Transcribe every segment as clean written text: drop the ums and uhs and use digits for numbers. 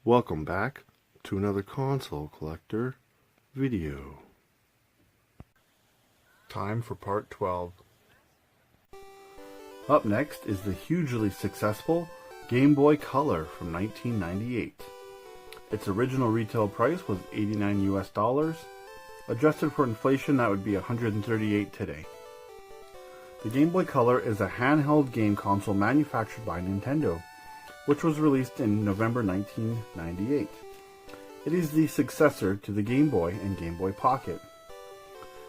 Welcome back to another console collector video. Time for part 12. Up next is the hugely successful Game Boy Color from 1998. Its original retail price was $89 US. Adjusted for inflation, that would be $138 today. The Game Boy Color is a handheld game console manufactured by Nintendo, which was released in November 1998. It is the successor to the Game Boy and Game Boy Pocket.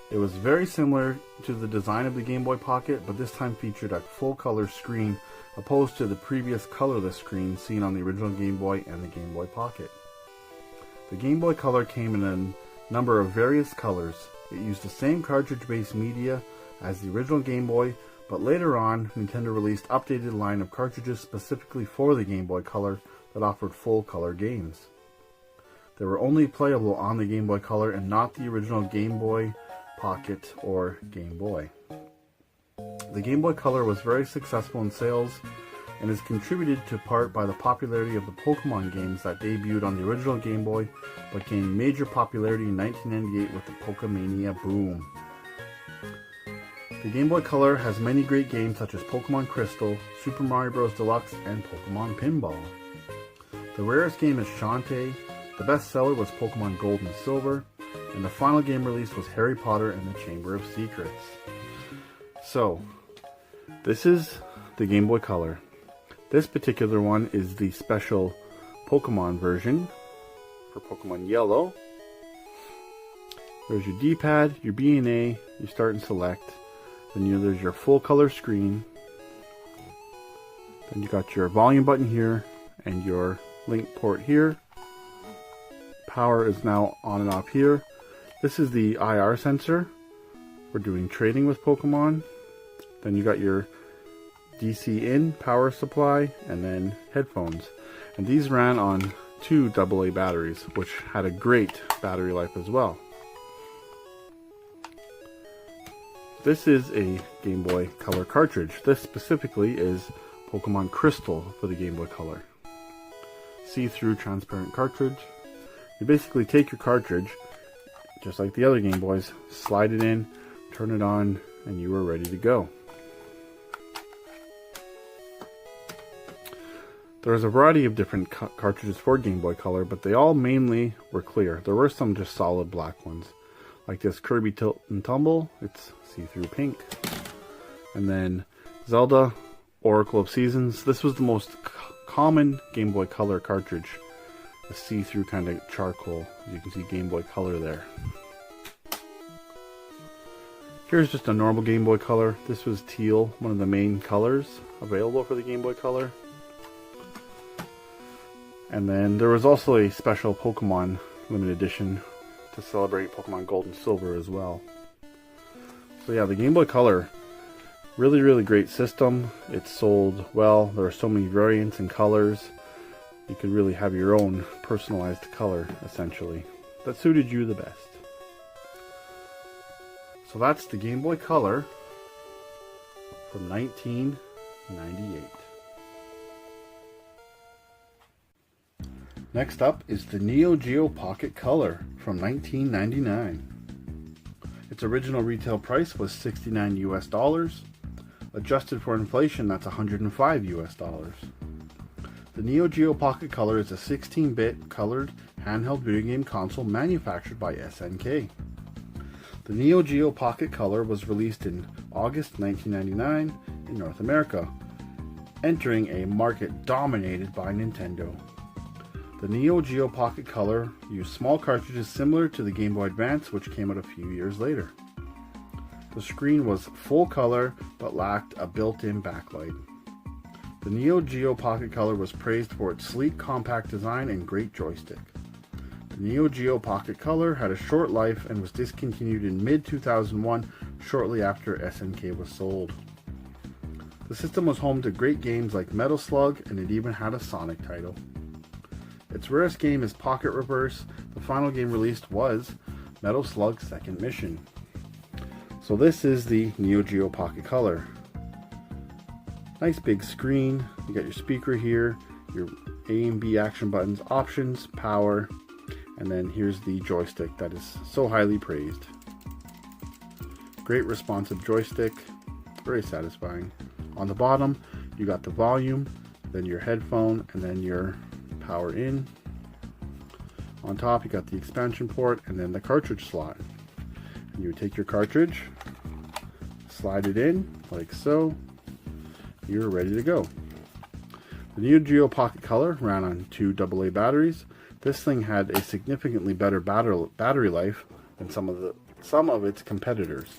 It was very similar to the design of the Game Boy Pocket, but this time featured a full color screen opposed to the previous colorless screen seen on the original Game Boy and the Game Boy Pocket. The Game Boy Color came in a number of various colors. It used the same cartridge-based media as the original Game Boy, but later on, Nintendo released updated line of cartridges specifically for the Game Boy Color that offered full color games. They were only playable on the Game Boy Color and not the original Game Boy Pocket or Game Boy. The Game Boy Color was very successful in sales and is contributed to part by the popularity of the Pokemon games that debuted on the original Game Boy but gained major popularity in 1998 with the Pokemania boom. The Game Boy Color has many great games such as Pokemon Crystal, Super Mario Bros. Deluxe, and Pokemon Pinball. The rarest game is Shantae, the best seller was Pokemon Gold and Silver, and the final game released was Harry Potter and the Chamber of Secrets. So, this is the Game Boy Color. This particular one is the special Pokemon version for Pokemon Yellow. There's your D-pad, your B and A, you start and select. Then there's your full color screen. Then you got your volume button here and your link port here. Power is now on and off here. This is the IR sensor. We're doing trading with Pokemon. Then you got your DC in power supply and then headphones. And these ran on 2 AA batteries, which had a great battery life as well. This is a Game Boy Color cartridge. This specifically is Pokemon Crystal for the Game Boy Color. See-through transparent cartridge. You basically take your cartridge, just like the other Game Boys, slide it in, turn it on, and you are ready to go. There's a variety of different cartridges for Game Boy Color, but they all mainly were clear. There were some just solid black ones. Like this Kirby Tilt and Tumble, it's see-through pink. And then Zelda, Oracle of Seasons. This was the most common Game Boy Color cartridge. A see-through kind of charcoal. As you can see Game Boy Color there. Here's just a normal Game Boy Color. This was teal, one of the main colors available for the Game Boy Color. And then there was also a special Pokemon limited edition to celebrate Pokemon Gold and Silver as well. So yeah, the Game Boy Color, really great system. It sold well. There are so many variants and colors. You could really have your own personalized color, essentially, that suited you the best. So that's the Game Boy Color from 1998. Next up is the Geo Pocket Color from 1999. Its original retail price was $69 US. Adjusted for inflation, that's $105 US. The Geo Pocket Color is a 16-bit colored handheld video game console manufactured by SNK. The Geo Pocket Color was released in August 1999 in North America, entering a market dominated by Nintendo. The Geo Pocket Color used small cartridges similar to the Game Boy Advance, which came out a few years later. The screen was full color but lacked a built-in backlight. The Geo Pocket Color was praised for its sleek, compact design and great joystick. The Geo Pocket Color had a short life and was discontinued in mid-2001, shortly after SNK was sold. The system was home to great games like Metal Slug, and it even had a Sonic title. Its rarest game is Pocket Reverse. The final game released was Metal Slug Second Mission. So this is the Geo Pocket Color. Nice big screen. You got your speaker here, your A and B action buttons, options, power, and then here's the joystick that is so highly praised. Great responsive joystick, very satisfying. On the bottom, you got the volume, then your headphone, and then your power in. On top, you got the expansion port, and then the cartridge slot. And you would take your cartridge, slide it in, like so. You're ready to go. The new Geo Pocket Color ran on 2 AA batteries. This thing had a significantly better battery life than some of its competitors.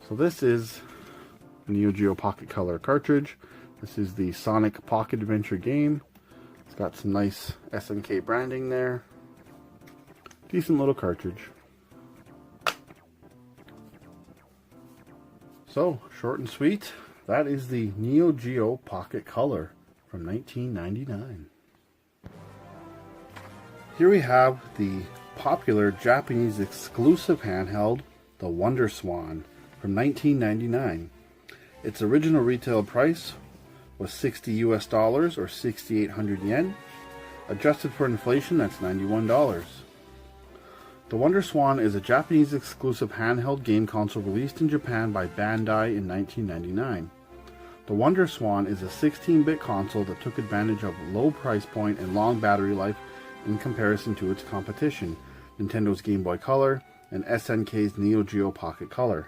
So this is the Neo Geo Pocket Color cartridge. This is the Sonic Pocket Adventure game. It's got some nice SNK branding there. Decent little cartridge. So, short and sweet, that is the Neo Geo Pocket Color from 1999. Here we have the popular Japanese exclusive handheld, the Wonderswan, from 1999. Its original retail price was $60 or 6,800 yen. Adjusted for inflation, that's $91. The Wonderswan is a Japanese exclusive handheld game console released in Japan by Bandai in 1999. The Wonderswan is a 16-bit console that took advantage of low price point and long battery life in comparison to its competition, Nintendo's Game Boy Color and SNK's Neo Geo Pocket Color.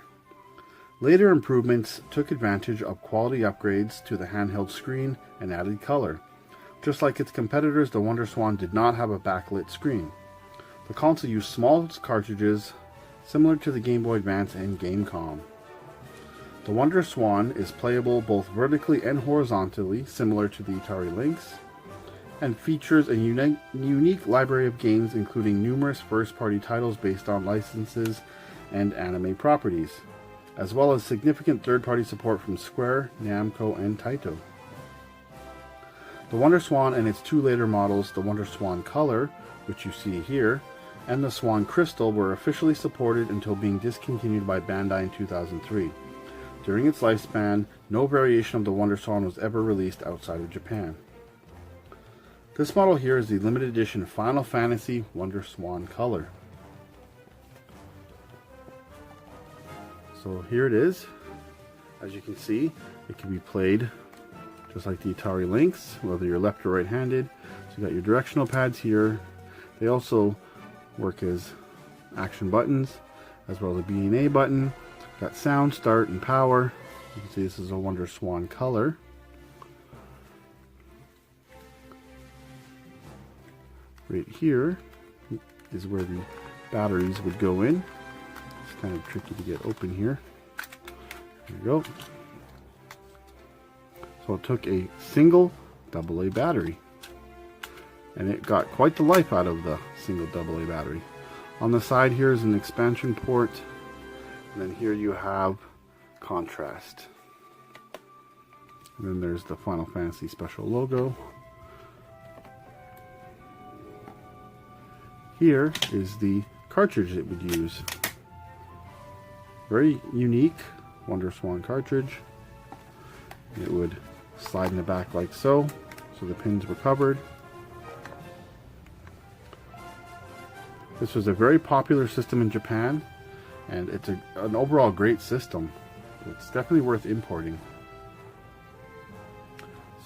Later improvements took advantage of quality upgrades to the handheld screen and added color. Just like its competitors, the Wonderswan did not have a backlit screen. The console used small cartridges similar to the Game Boy Advance and Gamecom. The Wonderswan is playable both vertically and horizontally, similar to the Atari Lynx, and features a unique library of games including numerous first-party titles based on licenses and anime properties, as well as significant third-party support from Square, Namco, and Taito. The Wonderswan and its 2 later models, the Wonderswan Color, which you see here, and the Swan Crystal, were officially supported until being discontinued by Bandai in 2003. During its lifespan, no variation of the Wonderswan was ever released outside of Japan. This model here is the limited edition Final Fantasy Wonderswan Color. So here it is. As you can see, it can be played just like the Atari Lynx, whether you're left or right-handed. So you got your directional pads here. They also work as action buttons, as well as a B and A button. Got sound, start, and power. You can see this is a Wonderswan Color. Right here is where the batteries would go in. It's kind of tricky to get open here. There you go. So it took a single AA battery, and it got quite the life out of the single AA battery. On the side here is an expansion port, and then here you have contrast. And then there's the Final Fantasy Special logo. Here is the cartridge it would use. Very unique Wonderswan cartridge. It would slide in the back like so the pins were covered. This was a very popular system in Japan, and it's an overall great system. It's definitely worth importing.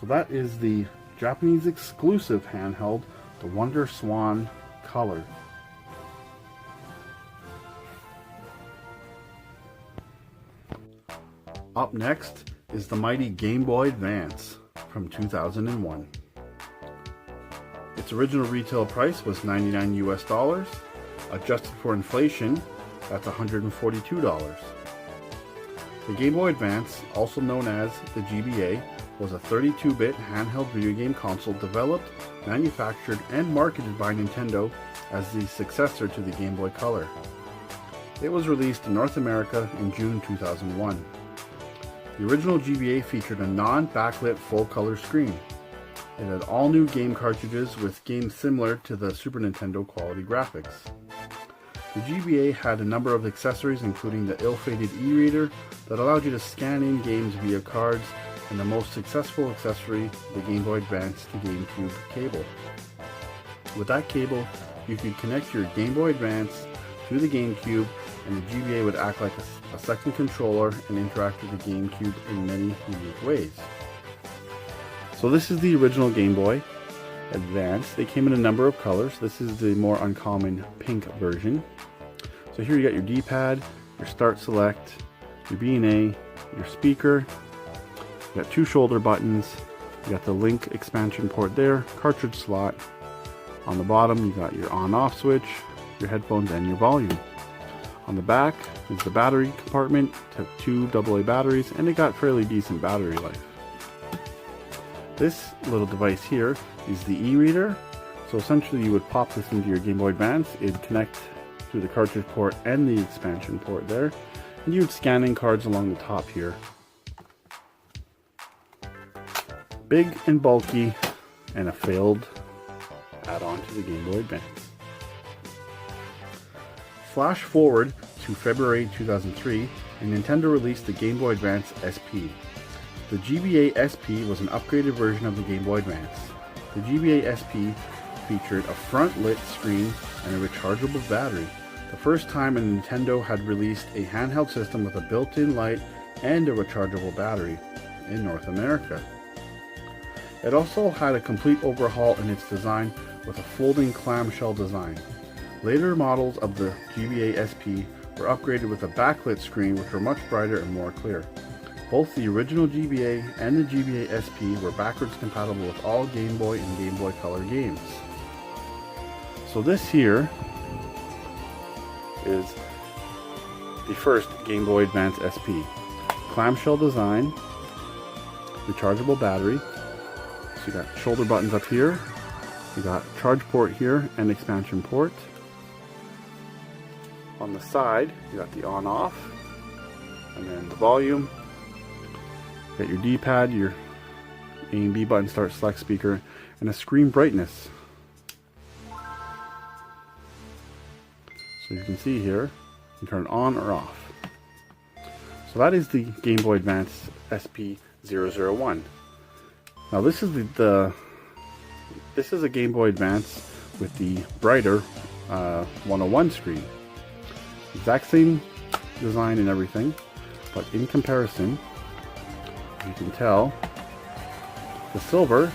So that is the Japanese exclusive handheld, the Wonderswan Color. Up next is the mighty Game Boy Advance from 2001. Its original retail price was $99 US. Adjusted for inflation, that's $142. The Game Boy Advance, also known as the GBA, was a 32-bit handheld video game console developed, manufactured, and marketed by Nintendo as the successor to the Game Boy Color. It was released in North America in June 2001. The original GBA featured a non-backlit full-color screen. It had all new game cartridges with games similar to the Super Nintendo quality graphics. The GBA had a number of accessories, including the ill-fated e-reader that allowed you to scan in games via cards and the most successful accessory, the Game Boy Advance to GameCube cable. With that cable, you could connect your Game Boy Advance to the GameCube, and the GBA would act like a second controller and interact with the GameCube in many unique ways. So this is the original Game Boy Advance. They came in a number of colors. This is the more uncommon pink version. So here you got your D-pad, your start select, your B&A, your speaker. You got two shoulder buttons. You got the link expansion port there, cartridge slot. On the bottom you got your on-off switch, your headphones, and your volume. On the back is the battery compartment. Took two AA batteries, and it got fairly decent battery life. This little device here is the e-reader. So essentially you would pop this into your Game Boy Advance, it'd connect through the cartridge port and the expansion port there, and you'd scan in cards along the top here. Big and bulky, and a failed add-on to the Game Boy Advance. Flash forward to February 2003, and Nintendo released the Game Boy Advance SP. The GBA SP was an upgraded version of the Game Boy Advance. The GBA SP featured a front-lit screen and a rechargeable battery. The first time a Nintendo had released a handheld system with a built-in light and a rechargeable battery in North America. It also had a complete overhaul in its design with a folding clamshell design. Later models of the GBA SP were upgraded with a backlit screen, which were much brighter and more clear. Both the original GBA and the GBA SP were backwards compatible with all Game Boy and Game Boy Color games. So this here is the first Game Boy Advance SP. Clamshell design, rechargeable battery. So you got shoulder buttons up here, you got charge port here and expansion port. On the side, you got the on-off, and then the volume. You got your D-pad, your A and B button, start, select, speaker, and a screen brightness. So you can see here, you can turn it on or off. So that is the Game Boy Advance SP001. Now this is this is a Game Boy Advance with the brighter 101 screen. Exact same design and everything, but in comparison, you can tell the silver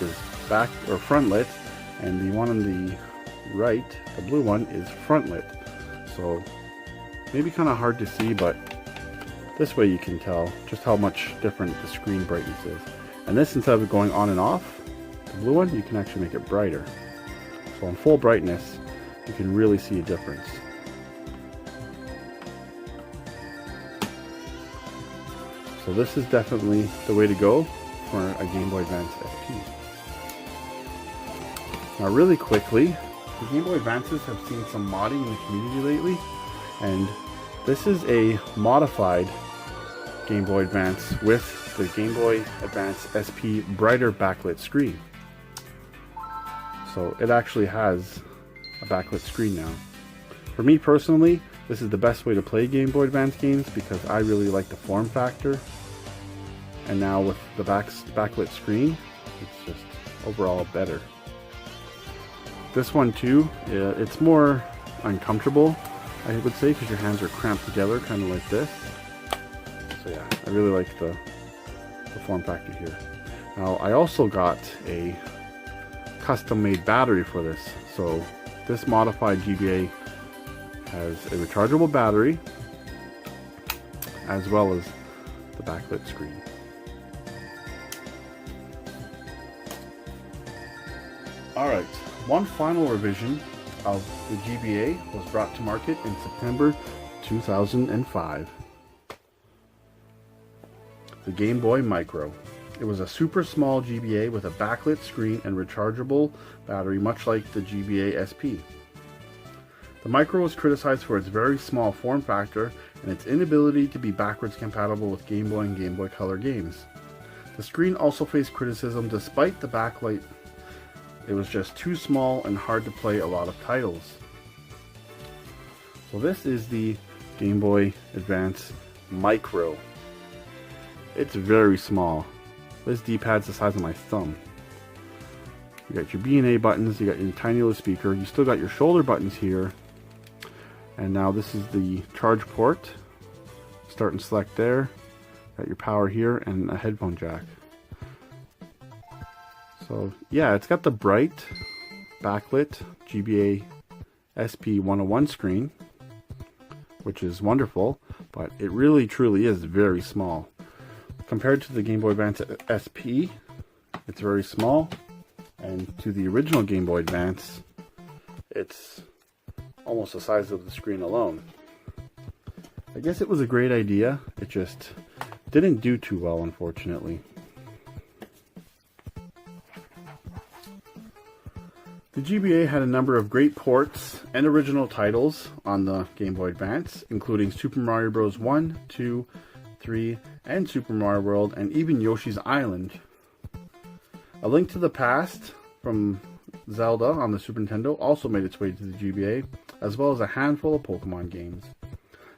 is back or front lit, and the one on the right, the blue one, is front lit. So maybe kind of hard to see, but this way you can tell just how much different the screen brightness is. And this, instead of going on and off, the blue one, you can actually make it brighter. So on full brightness, you can really see a difference. So this is definitely the way to go for a Game Boy Advance SP. Now really quickly, the Game Boy Advances have seen some modding in the community lately, and this is a modified Game Boy Advance with the Game Boy Advance SP brighter backlit screen. So it actually has a backlit screen now. For me personally, this is the best way to play Game Boy Advance games because I really like the form factor. And now with the backlit screen, it's just overall better. This one too, it's more uncomfortable, I would say, because your hands are cramped together, kind of like this. So yeah, I really like the form factor here. Now I also got a custom-made battery for this. So this modified GBA has a rechargeable battery, as well as the backlit screen. Alright, one final revision of the GBA was brought to market in September 2005. The Game Boy Micro. It was a super small GBA with a backlit screen and rechargeable battery, much like the GBA SP. The Micro was criticized for its very small form factor and its inability to be backwards compatible with Game Boy and Game Boy Color games. The screen also faced criticism despite the backlight. It was just too small and hard to play a lot of titles. So this is the Game Boy Advance Micro. it's very small. This D-pad's the size of my thumb. You got your B and A buttons, you got your tiny little speaker, you still got your shoulder buttons here. And now this is the charge port. Start and select there. Got your power here and a headphone jack. So yeah, it's got the bright backlit GBA SP101 screen, which is wonderful, but it really truly is very small. Compared to the Game Boy Advance SP, it's very small, and to the original Game Boy Advance, it's almost the size of the screen alone. I guess it was a great idea, it just didn't do too well, unfortunately. The GBA had a number of great ports and original titles on the Game Boy Advance, including Super Mario Bros. 1, 2, 3, and Super Mario World, and even Yoshi's Island. A Link to the Past from Zelda on the Super Nintendo also made its way to the GBA, as well as a handful of Pokemon games.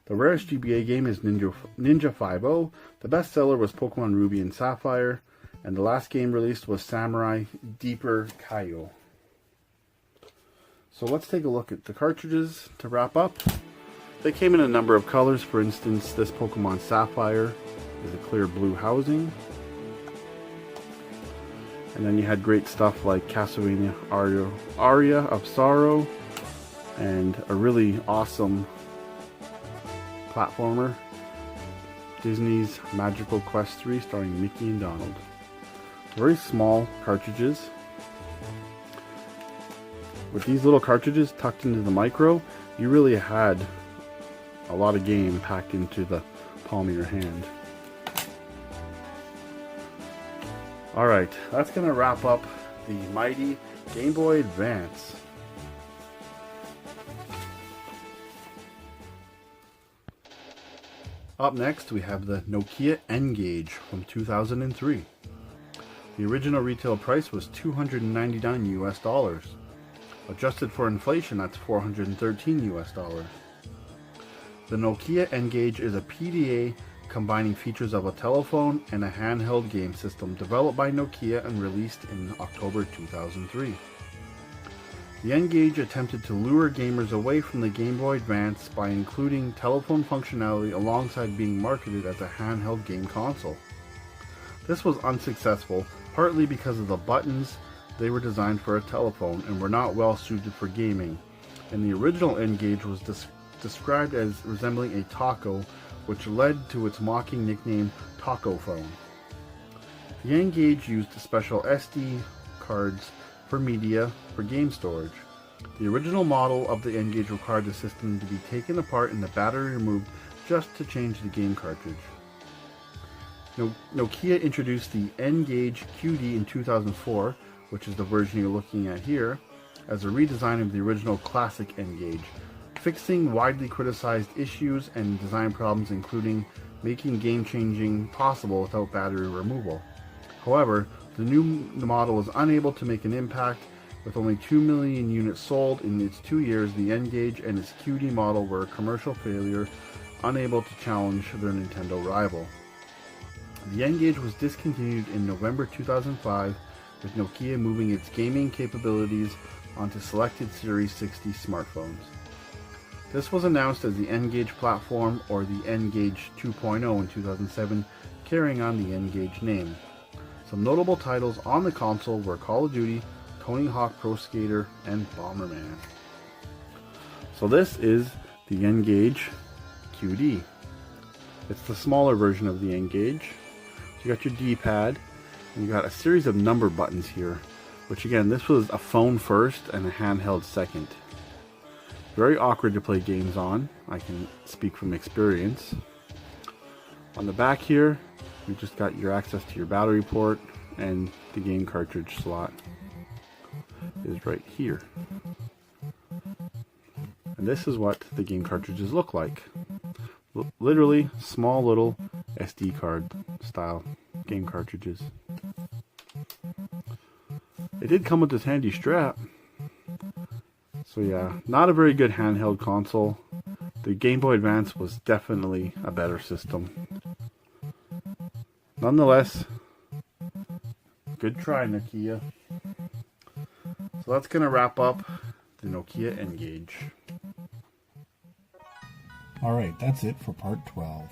The rarest GBA game is Ninja 5-0, the bestseller was Pokemon Ruby and Sapphire, and the last game released was Samurai Deeper Kaio. So let's take a look at the cartridges to wrap up. They came in a number of colors. For instance, this Pokemon Sapphire is a clear blue housing. And then you had great stuff like Castlevania Aria of Sorrow and a really awesome platformer, Disney's Magical Quest 3 starring Mickey and Donald. Very small cartridges. With these little cartridges tucked into the micro, you really had a lot of game packed into the palm of your hand. Alright, that's going to wrap up the mighty Game Boy Advance. Up next, we have the Nokia Ngage from 2003. The original retail price was $299 US. Adjusted for inflation, that's $413 US. The Nokia Ngage is a PDA combining features of a telephone and a handheld game system developed by Nokia and released in October 2003. The Ngage attempted to lure gamers away from the Game Boy Advance by including telephone functionality alongside being marketed as a handheld game console. This was unsuccessful, partly because of the buttons. They were designed for a telephone and were not well suited for gaming, and the original Ngage was described as resembling a taco, which led to its mocking nickname Taco Phone. The Ngage used special SD cards for media for game storage. The original model of the Ngage required the system to be taken apart and the battery removed just to change the game cartridge. Nokia introduced the Ngage QD in 2004, which is the version you're looking at here, as a redesign of the original classic Ngage, fixing widely criticized issues and design problems, including making game-changing possible without battery removal. However, the new model was unable to make an impact. With only 2 million units sold in its 2 years, the Ngage and its QD model were a commercial failure, unable to challenge their Nintendo rival. The Ngage was discontinued in November 2005, with Nokia moving its gaming capabilities onto selected Series 60 smartphones. This was announced as the Ngage platform, or the Ngage 2.0 in 2007, carrying on the Ngage name. Some notable titles on the console were Call of Duty, Tony Hawk Pro Skater, and Bomberman. So this is the Ngage QD. It's the smaller version of the Ngage. So you got your D-pad, and you got a series of number buttons here, which again, this was a phone first and a handheld second. Very awkward to play games on, I can speak from experience. On the back here, you just got your access to your battery port, and the game cartridge slot is right here. And this is what the game cartridges look like. Literally small little SD card style game cartridges. It did come with this handy strap. So yeah, not a very good handheld console. The Game Boy Advance was definitely a better system. Nonetheless, good try, Nokia. So that's going to wrap up the Nokia Ngage. Alright, that's it for part 12.